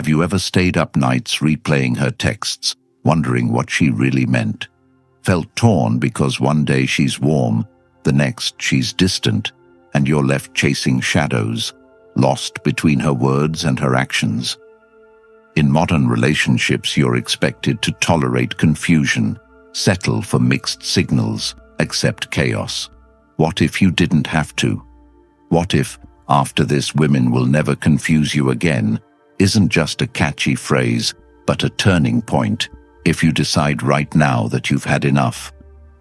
Have you ever stayed up nights replaying her texts, wondering what she really meant? Felt torn because one day she's warm, the next she's distant, and you're left chasing shadows, lost between her words and her actions? In modern relationships, you're expected to tolerate confusion, settle for mixed signals, accept chaos. What if you didn't have to? What if, after this, women will never confuse you again, isn't just a catchy phrase, but a turning point if you decide right now that you've had enough?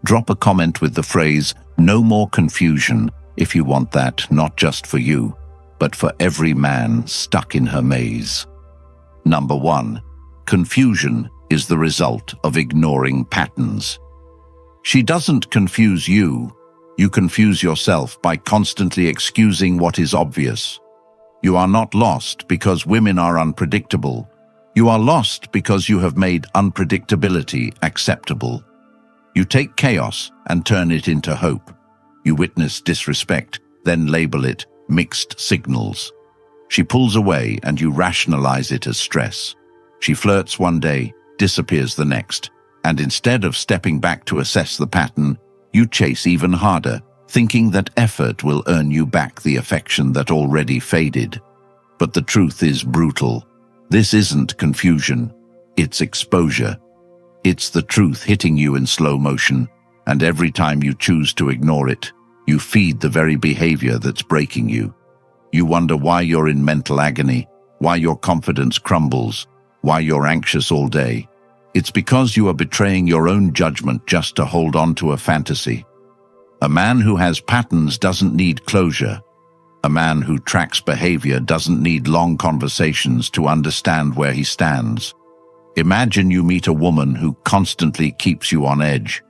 Drop a comment with the phrase, "No more confusion," if you want that not just for you, but for every man stuck in her maze. Number 1. Confusion is the result of ignoring patterns. She doesn't confuse you. You confuse yourself by constantly excusing what is obvious. You are not lost because women are unpredictable. You are lost because you have made unpredictability acceptable. You take chaos and turn it into hope. You witness disrespect, then label it mixed signals. She pulls away and you rationalize it as stress. She flirts one day, disappears the next, and instead of stepping back to assess the pattern, you chase even harder, thinking that effort will earn you back the affection that already faded. But the truth is brutal. This isn't confusion, it's exposure. It's the truth hitting you in slow motion, and every time you choose to ignore it, you feed the very behavior that's breaking you. You wonder why you're in mental agony, why your confidence crumbles, why you're anxious all day. It's because you are betraying your own judgment just to hold on to a fantasy. A man who has patterns doesn't need closure. A man who tracks behavior doesn't need long conversations to understand where he stands. Imagine you meet a woman who constantly keeps you on edge.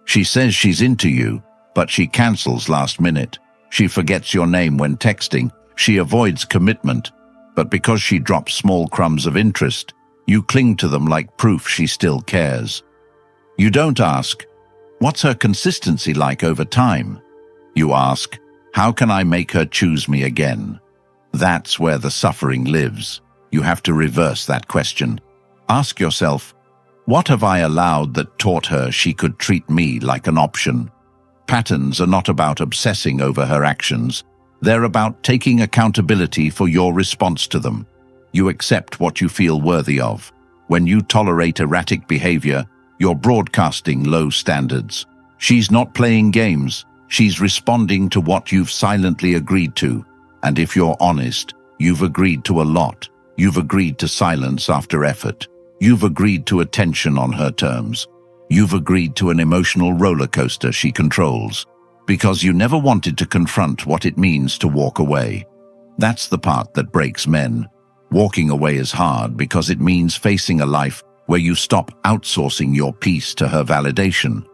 She says she's into you, but she cancels last minute. She forgets your name when texting. She avoids commitment, but because she drops small crumbs of interest, you cling to them like proof she still cares. You don't ask, "What's her consistency like over time?" You ask, "How can I make her choose me again?" That's where the suffering lives. You have to reverse that question. Ask yourself, what have I allowed that taught her she could treat me like an option? Patterns are not about obsessing over her actions. They're about taking accountability for your response to them. You accept what you feel worthy of. When you tolerate erratic behavior, you're broadcasting low standards. She's not playing games. She's responding to what you've silently agreed to. And if you're honest, you've agreed to a lot. You've agreed to silence after effort. You've agreed to attention on her terms. You've agreed to an emotional roller coaster she controls. Because you never wanted to confront what it means to walk away. That's the part that breaks men. Walking away is hard because it means facing a life where you stop outsourcing your peace to her validation.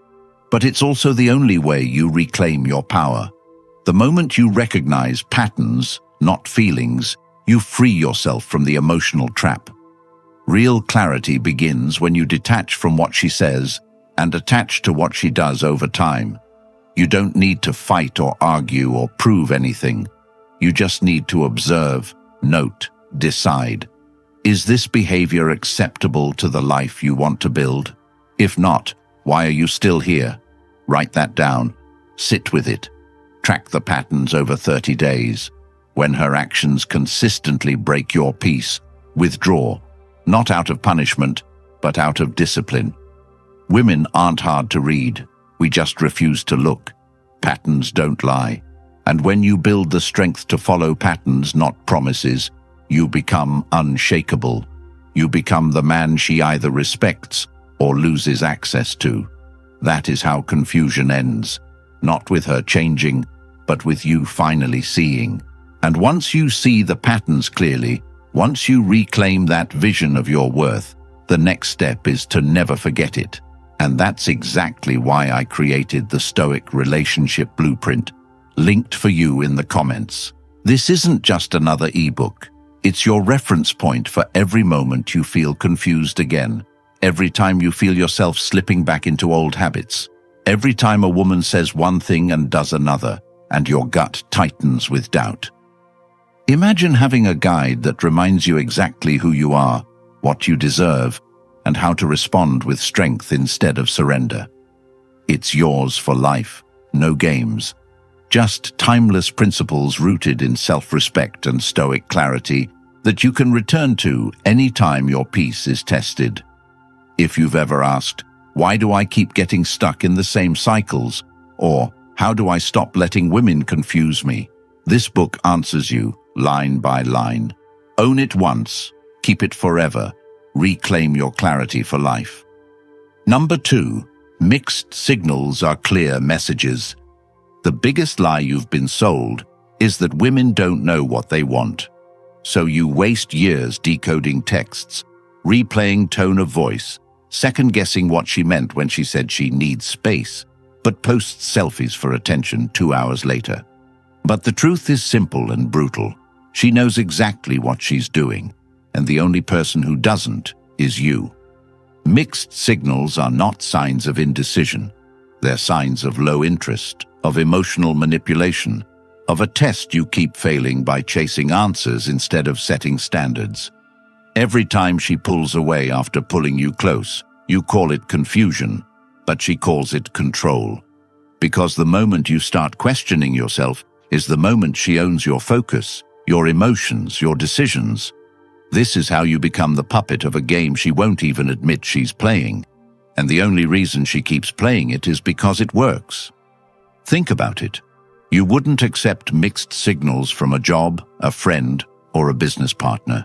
But it's also the only way you reclaim your power. The moment you recognize patterns, not feelings, you free yourself from the emotional trap. Real clarity begins when you detach from what she says and attach to what she does over time. You don't need to fight or argue or prove anything. You just need to observe, note, decide. Is this behavior acceptable to the life you want to build? If not, why are you still here? Write that down. Sit with it. Track the patterns over 30 days. When her actions consistently break your peace, withdraw. Not out of punishment, but out of discipline. Women aren't hard to read. We just refuse to look. Patterns don't lie. And when you build the strength to follow patterns, not promises, you become unshakable. You become the man she either respects or loses access to. That is how confusion ends. Not with her changing, but with you finally seeing. And once you see the patterns clearly, once you reclaim that vision of your worth, the next step is to never forget it. And that's exactly why I created the Stoic Relationship Blueprint, linked for you in the comments. This isn't just another ebook. It's your reference point for every moment you feel confused again, every time you feel yourself slipping back into old habits, every time a woman says one thing and does another, and your gut tightens with doubt. Imagine having a guide that reminds you exactly who you are, what you deserve, and how to respond with strength instead of surrender. It's yours for life, no games. Just timeless principles rooted in self-respect and stoic clarity that you can return to any time your peace is tested. If you've ever asked, "Why do I keep getting stuck in the same cycles?" or "How do I stop letting women confuse me?" this book answers you, line by line. Own it once, keep it forever, reclaim your clarity for life. Number 2, mixed signals are clear messages. The biggest lie you've been sold is that women don't know what they want. So you waste years decoding texts, replaying tone of voice, second-guessing what she meant when she said she needs space, but posts selfies for attention 2 hours later. But the truth is simple and brutal. She knows exactly what she's doing, and the only person who doesn't is you. Mixed signals are not signs of indecision. They're signs of low interest, of emotional manipulation, of a test you keep failing by chasing answers instead of setting standards. Every time she pulls away after pulling you close, you call it confusion, but she calls it control. Because the moment you start questioning yourself is the moment she owns your focus, your emotions, your decisions. This is how you become the puppet of a game she won't even admit she's playing. And the only reason she keeps playing it is because it works. Think about it. You wouldn't accept mixed signals from a job, a friend, or a business partner.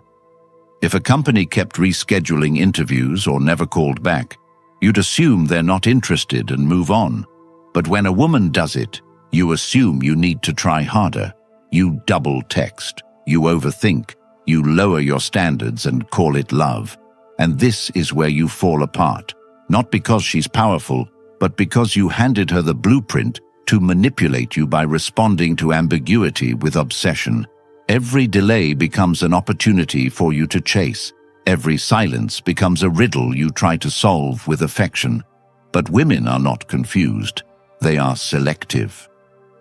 If a company kept rescheduling interviews or never called back, you'd assume they're not interested and move on. But when a woman does it, you assume you need to try harder. You double text, you overthink, you lower your standards and call it love. And this is where you fall apart, not because she's powerful, but because you handed her the blueprint to manipulate you by responding to ambiguity with obsession. Every delay becomes an opportunity for you to chase. Every silence becomes a riddle you try to solve with affection. But women are not confused. They are selective.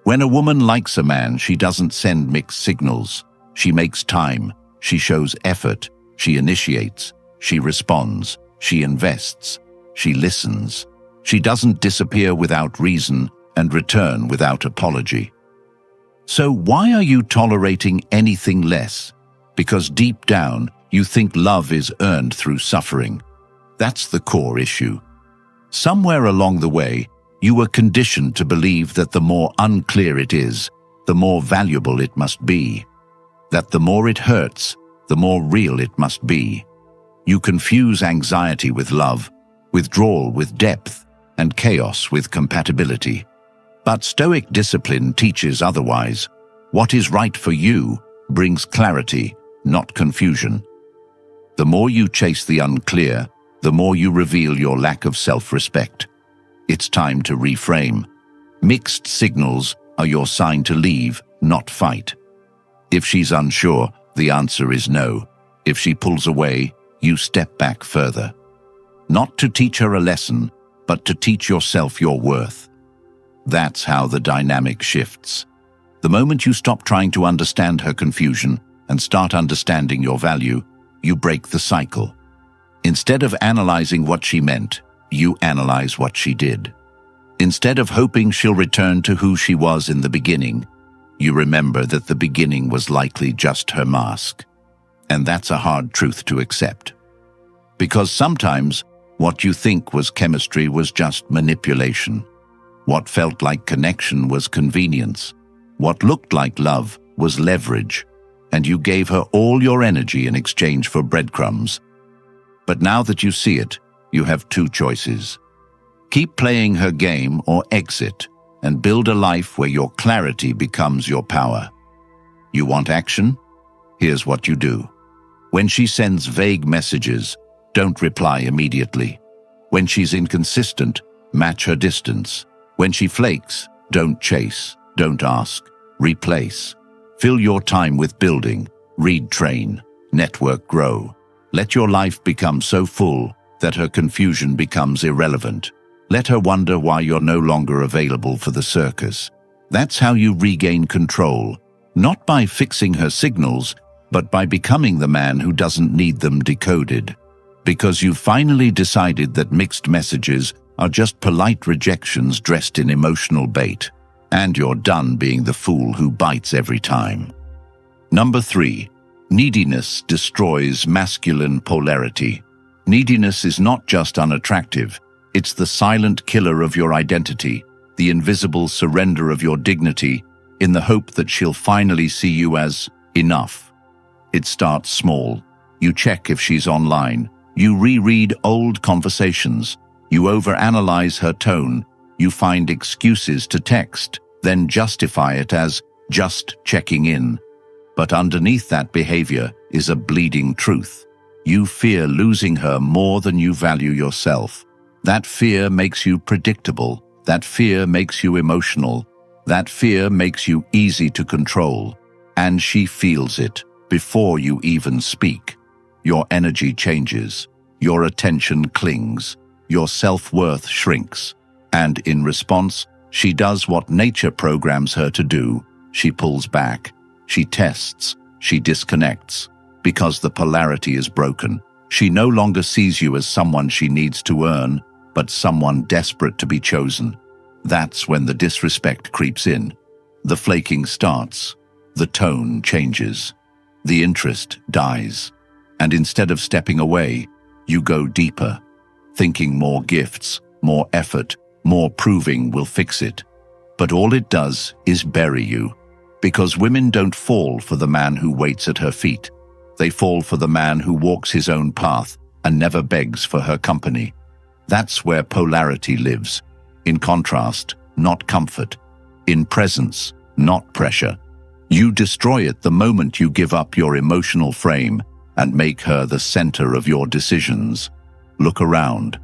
When a woman likes a man, she doesn't send mixed signals. She makes time. She shows effort. She initiates. She responds. She invests. She listens. She doesn't disappear without reason and return without apology. So why are you tolerating anything less? Because deep down, you think love is earned through suffering. That's the core issue. Somewhere along the way, you were conditioned to believe that the more unclear it is, the more valuable it must be. That the more it hurts, the more real it must be. You confuse anxiety with love, withdrawal with depth, and chaos with compatibility. But Stoic discipline teaches otherwise. What is right for you brings clarity, not confusion. The more you chase the unclear, the more you reveal your lack of self-respect. It's time to reframe. Mixed signals are your sign to leave, not fight. If she's unsure, the answer is no. If she pulls away, you step back further. Not to teach her a lesson, but to teach yourself your worth. That's how the dynamic shifts. The moment you stop trying to understand her confusion and start understanding your value, you break the cycle. Instead of analyzing what she meant, you analyze what she did. Instead of hoping she'll return to who she was in the beginning, you remember that the beginning was likely just her mask. And that's a hard truth to accept. Because sometimes, what you think was chemistry was just manipulation. What felt like connection was convenience. What looked like love was leverage. And you gave her all your energy in exchange for breadcrumbs. But now that you see it, you have two choices. Keep playing her game or exit and build a life where your clarity becomes your power. You want action? Here's what you do. When she sends vague messages, don't reply immediately. When she's inconsistent, match her distance. When she flakes, don't chase, don't ask, replace. Fill your time with building, read, train, network, grow. Let your life become so full that her confusion becomes irrelevant. Let her wonder why you're no longer available for the circus. That's how you regain control, Not by fixing her signals, but by becoming the man who doesn't need them decoded. Because you've finally decided that mixed messages are just polite rejections dressed in emotional bait, and you're done being the fool who bites every time. Number 3. Neediness destroys masculine polarity. Neediness is not just unattractive, it's the silent killer of your identity, the invisible surrender of your dignity, in the hope that she'll finally see you as enough. It starts small. You check if she's online. You reread old conversations. You overanalyze her tone. You find excuses to text, then justify it as just checking in. But underneath that behavior is a bleeding truth. You fear losing her more than you value yourself. That fear makes you predictable. That fear makes you emotional. That fear makes you easy to control. And she feels it before you even speak. Your energy changes. Your attention clings. Your self-worth shrinks. And in response, she does what nature programs her to do. She pulls back. She tests. She disconnects. Because the polarity is broken. She no longer sees you as someone she needs to earn, but someone desperate to be chosen. That's when the disrespect creeps in. The flaking starts. The tone changes. The interest dies. And instead of stepping away, you go deeper, thinking more gifts, more effort, more proving will fix it. But all it does is bury you. Because women don't fall for the man who waits at her feet. They fall for the man who walks his own path and never begs for her company. That's where polarity lives. In contrast, not comfort. In presence, not pressure. You destroy it the moment you give up your emotional frame and make her the center of your decisions. Look around.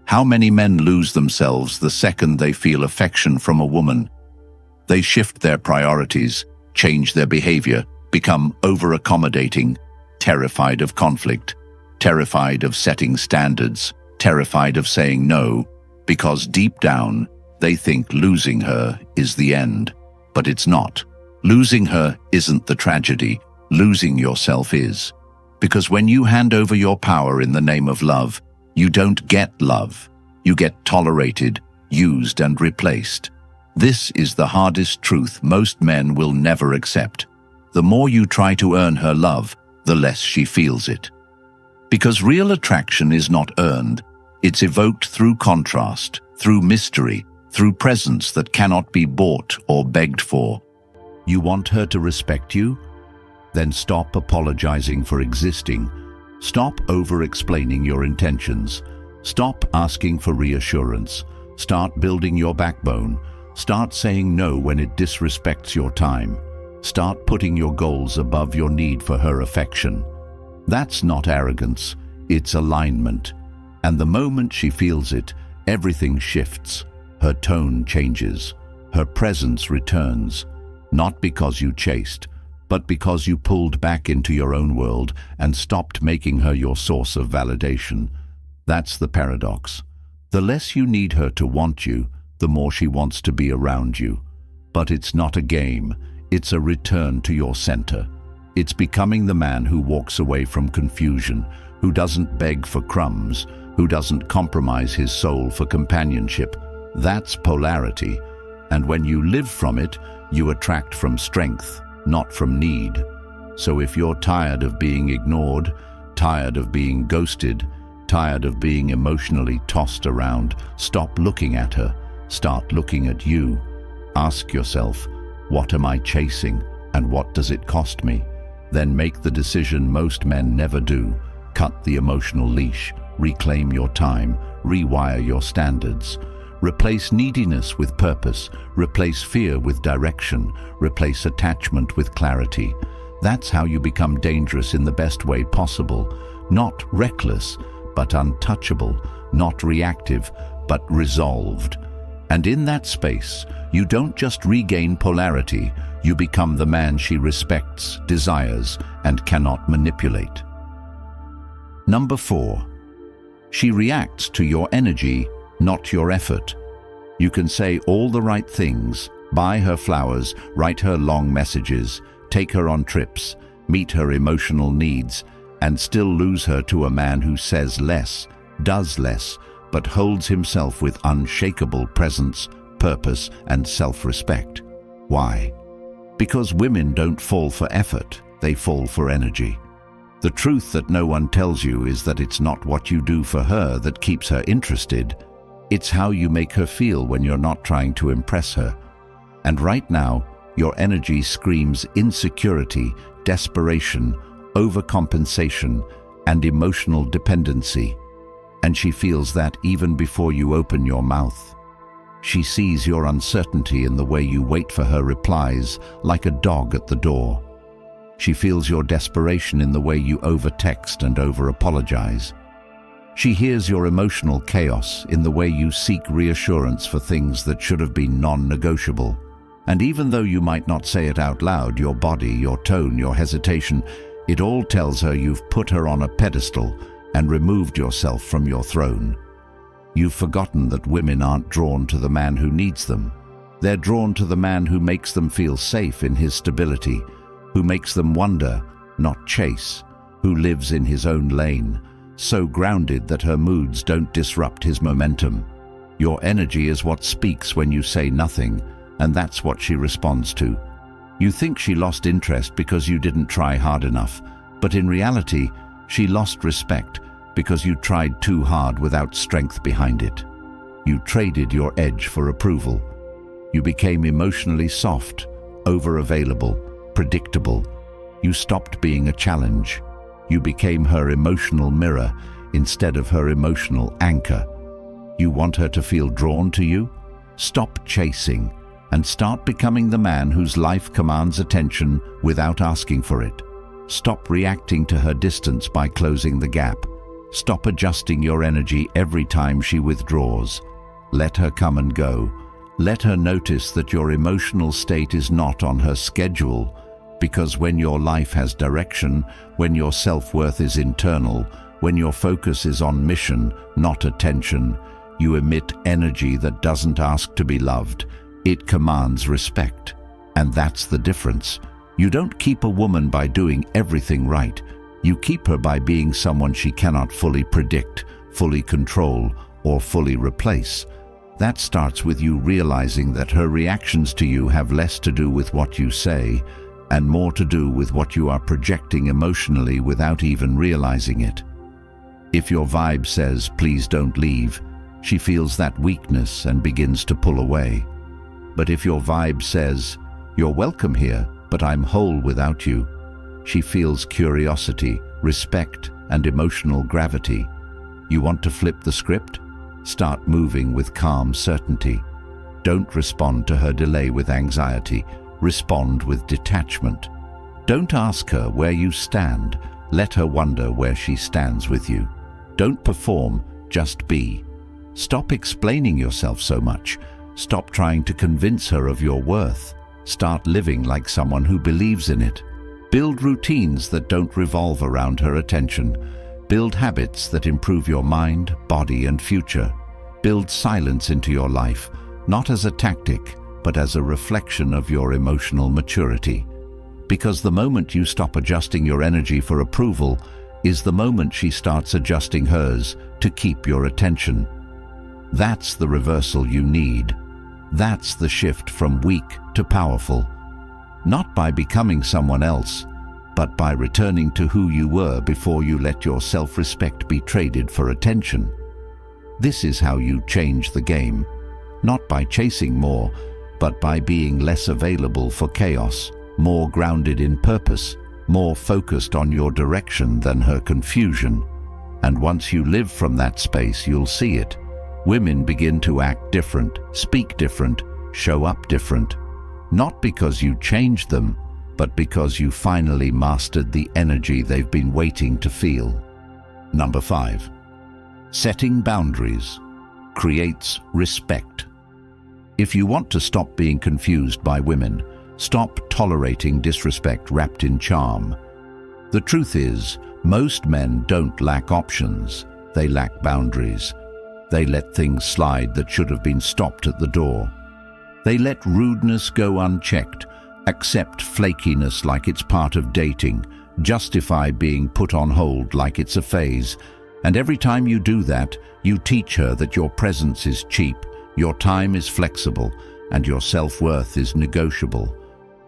How many men lose themselves the second they feel affection from a woman? They shift their priorities, change their behavior, become over-accommodating, terrified of conflict, terrified of setting standards, terrified of saying no, because deep down, they think losing her is the end. But it's not. Losing her isn't the tragedy. Losing yourself is. Because when you hand over your power in the name of love, you don't get love. You get tolerated, used, and replaced. This is the hardest truth most men will never accept. The more you try to earn her love, the less she feels it. Because real attraction is not earned. It's evoked through contrast, through mystery, through presence that cannot be bought or begged for. You want her to respect you? Then stop apologizing for existing. Stop over-explaining your intentions. Stop asking for reassurance. Start building your backbone. Start saying no when it disrespects your time. Start putting your goals above your need for her affection. That's not arrogance, it's alignment. And the moment she feels it, everything shifts. Her tone changes. Her presence returns. Not because you chased, but because you pulled back into your own world and stopped making her your source of validation. That's the paradox. The less you need her to want you, the more she wants to be around you. But it's not a game. It's a return to your center. It's becoming the man who walks away from confusion, who doesn't beg for crumbs, who doesn't compromise his soul for companionship. That's polarity. And when you live from it, you attract from strength, not from need. So if you're tired of being ignored, tired of being ghosted, tired of being emotionally tossed around, stop looking at her. Start looking at you. Ask yourself, what am I chasing and what does it cost me? Then make the decision most men never do. Cut the emotional leash, reclaim your time, rewire your standards. Replace neediness with purpose, replace fear with direction, replace attachment with clarity. That's how you become dangerous in the best way possible. Not reckless, but untouchable, not reactive, but resolved. And in that space, you don't just regain polarity, you become the man she respects, desires, and cannot manipulate. Number 4. She reacts to your energy, not your effort. You can say all the right things, buy her flowers, write her long messages, take her on trips, meet her emotional needs, and still lose her to a man who says less, does less, but holds himself with unshakable presence, purpose, and self-respect. Why? Because women don't fall for effort, they fall for energy. The truth that no one tells you is that it's not what you do for her that keeps her interested. It's how you make her feel when you're not trying to impress her. And right now, your energy screams insecurity, desperation, overcompensation, and emotional dependency. And she feels that even before you open your mouth. She sees your uncertainty in the way you wait for her replies, like a dog at the door. She feels your desperation in the way you over-text and over-apologize. She hears your emotional chaos in the way you seek reassurance for things that should have been non-negotiable. And even though you might not say it out loud, your body, your tone, your hesitation, it all tells her you've put her on a pedestal and removed yourself from your throne. You've forgotten that women aren't drawn to the man who needs them. They're drawn to the man who makes them feel safe in his stability, who makes them wonder, not chase, who lives in his own lane, so grounded that her moods don't disrupt his momentum. Your energy is what speaks when you say nothing, and that's what she responds to. You think she lost interest because you didn't try hard enough, but in reality, she lost respect because you tried too hard without strength behind it. You traded your edge for approval. You became emotionally soft, over-available, predictable. You stopped being a challenge. You became her emotional mirror instead of her emotional anchor. You want her to feel drawn to you? Stop chasing and start becoming the man whose life commands attention without asking for it. Stop reacting to her distance by closing the gap. Stop adjusting your energy every time she withdraws. Let her come and go. Let her notice that your emotional state is not on her schedule, because when your life has direction, when your self-worth is internal, when your focus is on mission, not attention, you emit energy that doesn't ask to be loved. It commands respect. And that's the difference. You don't keep a woman by doing everything right. You keep her by being someone she cannot fully predict, fully control, or fully replace. That starts with you realizing that her reactions to you have less to do with what you say and more to do with what you are projecting emotionally without even realizing it. If your vibe says, "Please don't leave," she feels that weakness and begins to pull away. But if your vibe says, "You're welcome here, but I'm whole without you," she feels curiosity, respect, and emotional gravity. You want to flip the script? Start moving with calm certainty. Don't respond to her delay with anxiety. Respond with detachment. Don't ask her where you stand. Let her wonder where she stands with you. Don't perform, just be. Stop explaining yourself so much. Stop trying to convince her of your worth. Start living like someone who believes in it. Build routines that don't revolve around her attention. Build habits that improve your mind, body, and future. Build silence into your life, not as a tactic, but as a reflection of your emotional maturity. Because the moment you stop adjusting your energy for approval is the moment she starts adjusting hers to keep your attention. That's the reversal you need. That's the shift from weak to powerful. Not by becoming someone else, but by returning to who you were before you let your self-respect be traded for attention. This is how you change the game, not by chasing more, but by being less available for chaos, more grounded in purpose, more focused on your direction than her confusion. And once you live from that space, you'll see it. Women begin to act different, speak different, show up different. Not because you changed them, but because you finally mastered the energy they've been waiting to feel. Number 5. Setting boundaries creates respect. If you want to stop being confused by women, stop tolerating disrespect wrapped in charm. The truth is, most men don't lack options, they lack boundaries. They let things slide that should have been stopped at the door. They let rudeness go unchecked Accept flakiness like it's part of dating. Justify being put on hold like it's a phase. And every time you do that, you teach her that your presence is cheap, your time is flexible, and your self-worth is negotiable.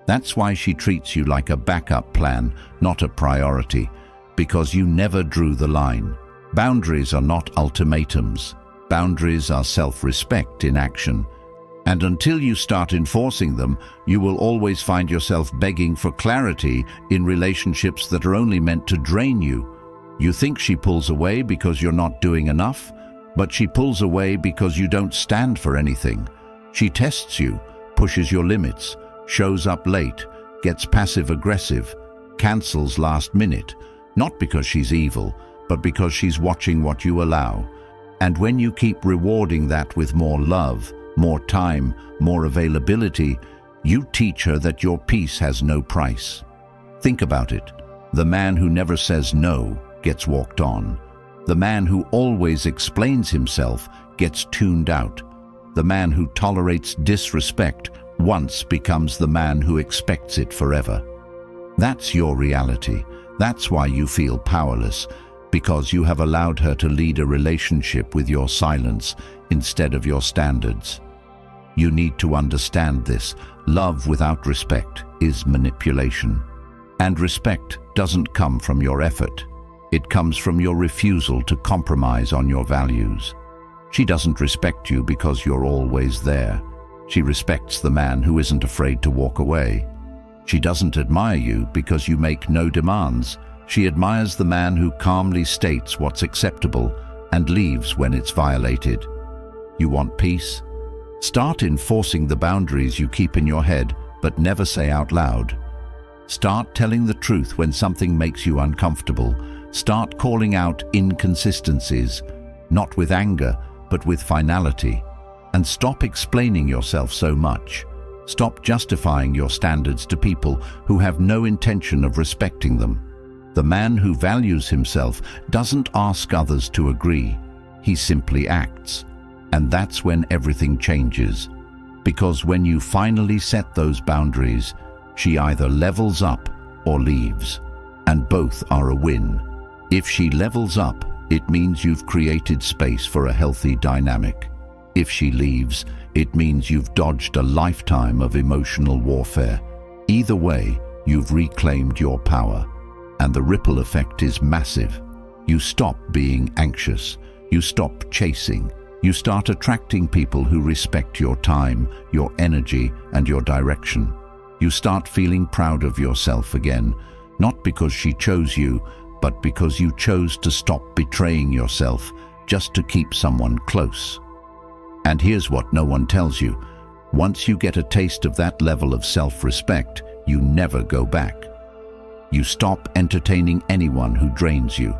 That's why she treats you like a backup plan, not a priority, because you never drew the line. Boundaries are not ultimatums. Boundaries are self-respect in action. And until you start enforcing them, you will always find yourself begging for clarity in relationships that are only meant to drain you. You think she pulls away because you're not doing enough, but she pulls away because you don't stand for anything. She tests you, pushes your limits, shows up late, gets passive-aggressive, cancels last minute, not because she's evil, but because she's watching what you allow. And when you keep rewarding that with more love, more time, more availability, you teach her that your peace has no price. Think about it. The man who never says no gets walked on. The man who always explains himself gets tuned out. The man who tolerates disrespect once becomes the man who expects it forever. That's your reality. That's why you feel powerless, because you have allowed her to lead a relationship with your silence instead of your standards. You need to understand this. Love without respect is manipulation. And respect doesn't come from your effort. It comes from your refusal to compromise on your values. She doesn't respect you because you're always there. She respects the man who isn't afraid to walk away. She doesn't admire you because you make no demands. She admires the man who calmly states what's acceptable and leaves when it's violated. You want peace? Start enforcing the boundaries you keep in your head but never say out loud. Start telling the truth when something makes you uncomfortable. Start calling out inconsistencies, not with anger, but with finality. And stop explaining yourself so much. Stop justifying your standards to people who have no intention of respecting them. The man who values himself doesn't ask others to agree. He simply acts. And that's when everything changes. Because when you finally set those boundaries, she either levels up or leaves. And both are a win. If she levels up, it means you've created space for a healthy dynamic. If she leaves, it means you've dodged a lifetime of emotional warfare. Either way, you've reclaimed your power. And the ripple effect is massive. You stop being anxious. You stop chasing. You start attracting people who respect your time, your energy, and your direction. You start feeling proud of yourself again, not because she chose you, but because you chose to stop betraying yourself just to keep someone close. And here's what no one tells you. Once you get a taste of that level of self-respect, you never go back. You stop entertaining anyone who drains you.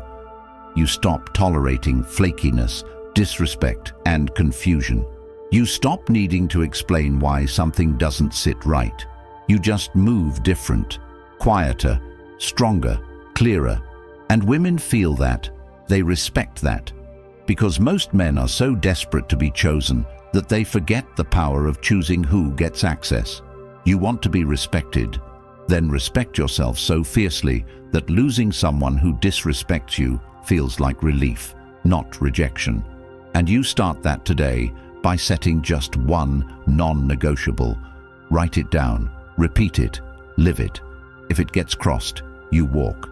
You stop tolerating flakiness, disrespect, and confusion. You stop needing to explain why something doesn't sit right. You just move different, quieter, stronger, clearer. And women feel that. They respect that. Because most men are so desperate to be chosen that they forget the power of choosing who gets access. You want to be respected, then respect yourself so fiercely that losing someone who disrespects you feels like relief, not rejection. And you start that today by setting just one non-negotiable. Write it down, repeat it, live it. If it gets crossed, you walk.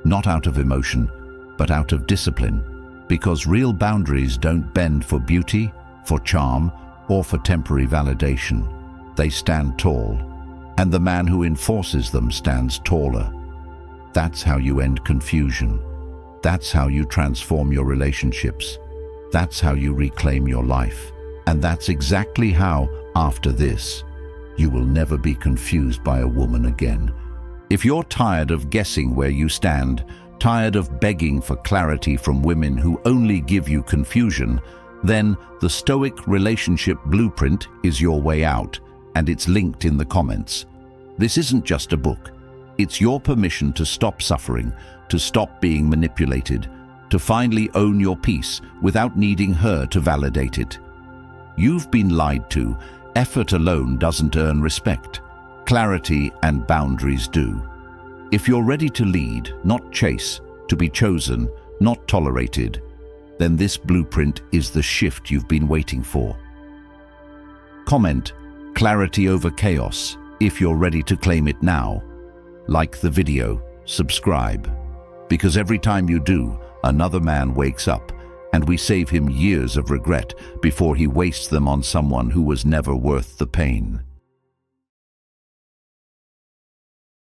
Not out of emotion, but out of discipline. Because real boundaries don't bend for beauty, for charm, or for temporary validation. They stand tall, and the man who enforces them stands taller. That's how you end confusion. That's how you transform your relationships. That's how you reclaim your life. And that's exactly how, after this, you will never be confused by a woman again. If you're tired of guessing where you stand, tired of begging for clarity from women who only give you confusion, then the Stoic Relationship Blueprint is your way out, and it's linked in the comments. This isn't just a book. It's your permission to stop suffering, to stop being manipulated, to finally own your peace without needing her to validate it. You've been lied to. Effort alone doesn't earn respect. Clarity and boundaries do. If you're ready to lead, not chase, to be chosen, not tolerated, then this blueprint is the shift you've been waiting for. Comment, clarity over chaos, if you're ready to claim it now. Like the video, subscribe. Because every time you do, another man wakes up, and we save him years of regret before he wastes them on someone who was never worth the pain.